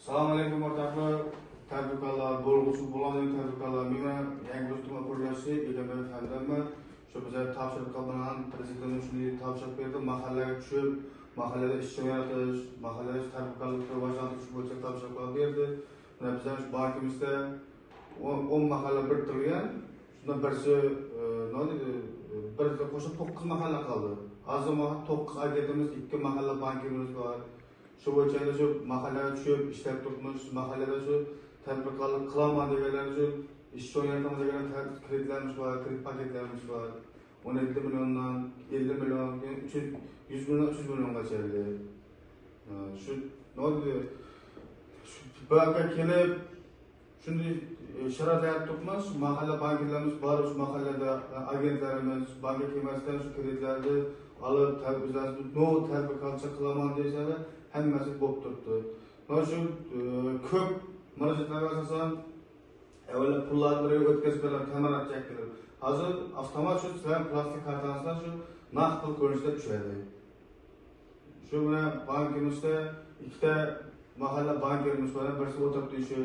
Assalomu alaykum o'rtoqlar, tadbirkorlar, bo'lg'usi bo'lgan tadbirkorlar. Men yangi do'stim qo'llashi, Egamberdi Hamdamman. Shu bizga topshiriq qilgan prezident shunday topshiriq berdi. Mahallaga tushib, mahallada ish yaratish, mahallada tadbirkorlikni rivojlantirish bo'yicha topshiriqlar berdi. Mana bizlar shu bankimizda 10 mahalla biriktirilgan. Shundan birisi birga qo'shib 9 mahalla qoldi. Hozir 9 agentimiz, 2 mahalla bankimiz bor. Shu bo'yicha shu mahallaga tushib ishlab turibmiz, mahallada shu tadbirkorlik qilaman deganlar shu ish joylarimiz degan kreditlarimiz bor, kredit paketlarimiz bor. 17 milliondan 50 million, 100 million, 300 milliongacha. Shu noddi bu yerga kelib shunday sharoitlar turibmiz, mahalla banklarimiz bor, shu mahallada agentlarimiz banka kemasdan shu kreditlarni olib tadbirkorlik qilaman desalar hammasi bo'lib turibdi. Mana shu ko'p murojaatlarga asosan avval pullarni o'tkazib berib, ta'minot chekilib. Hozir avtomat shu plastik kartasidan shu naqd pul ko'rinishda tushadi. Shu bilan bankimizda ikkita mahalla bankimiz bor, birisi o'tiribdi shu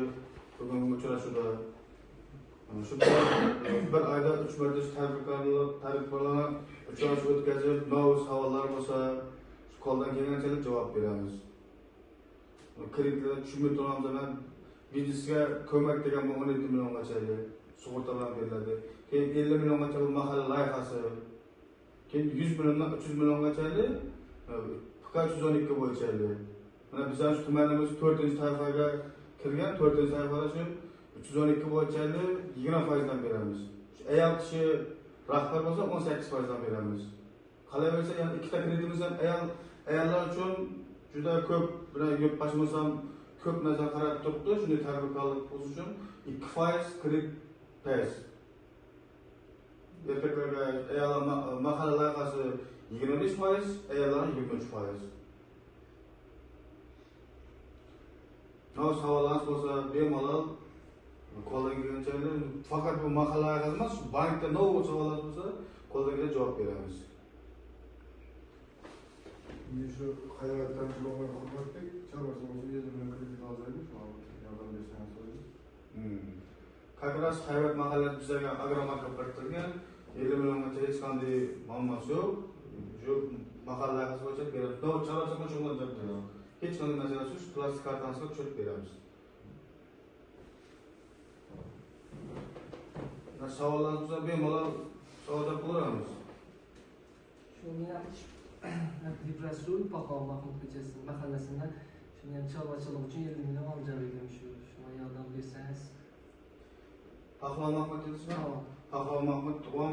bugungi uchrashuvda. Shu bir oyda 3 marta tadbirkorlarni uchrashuv o'tkazib, no'z savollar bo'lsa qo'ldan kelganchalik javob beramiz. Kreditlar tushunmay turamiz, biznesga ko'mak degan 17 milliongacha sug'urtalar beriladi. Keyin 50 milliongacha bu mahalla loyihasi. Keyin 100 milliondan 300 milliongacha faqat 112 bo'yicha. Mana bizlar shu tumanimiz 4-sayfaga kirgan, 4-sayfada shu 312 bo'yicha 20% dan beramiz. Shu ayol kishi rahbar bo'lsa 18% dan beramiz. Qolaversa yana ikkita kreditimiz ham ayollar uchun juda ko'p, bilan başlasam ko'p nazar qarab turibdi. Shunday tadbirkorlik bo'lish uchun 2% kredit pes. Erkaklarga ayollar mahalla loyihasi 25%, ayollar 23%. Savollarınız bo'lsa bemalol qo'ldan kelgancha faqat bu mahalla loyihasi emas, bankda no'v savollar bo'lsa qo'ldan kelgancha javob beramiz. Şu hayattan bulunmayı kurmaktık. Çabasımızı yedirmen kredit alacakmış. Yardım beşten sonra. Как раз hayvat mahallasi bizga agromarka biriktirgan 50 milliongacha hech qanday muammosi yo'q. Shu mahallasi bo'yicha beramiz. Chorvachilikni shug'ullantiradi. Hech qanday masalasi yo'q. Plastik kartasiga tushirib beramiz. Savollarimiz bo'lsa bemalol javob beramiz. Depression Paxov Mahmud ko'chasi mahallasida shuni ham chorvachilik uchun 50 million olgan edim. Shuna yordam bersangiz. Paxov Mahmud dedingizmi? Paxov Mahmud tug'an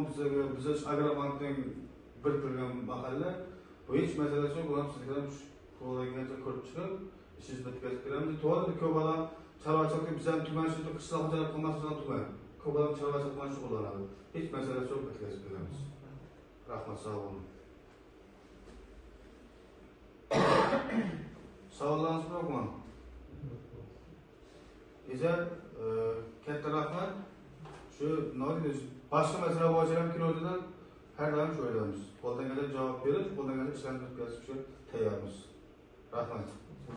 bizga agrobankdan biriktirgan mahalla. Bu hech masalasi yo'q. Bular sizga qo'llangancha ko'rib chiqib, ishingizni bitkazib beramiz. To'g'ri, ko'p odam chorvachilikda bizdan tuman shu qishloq xo'jalik qilmasdan tuman. Ko'p odam chorvachilik bilan shug'ullanadi. Hech masalasi yo'q, bitkazib beramiz. Rahmat, sog' bo'lin. Savollarınız bormi? Esa katta rahmat. Shu nodingiz boshqa masala bo'yicha ham kiradigan har doim shu o'ylamiz. Qo'ldan kelgan javob berib, qo'ldan kelgan ishlarni o'tkazishga tayyormiz. Rahmat.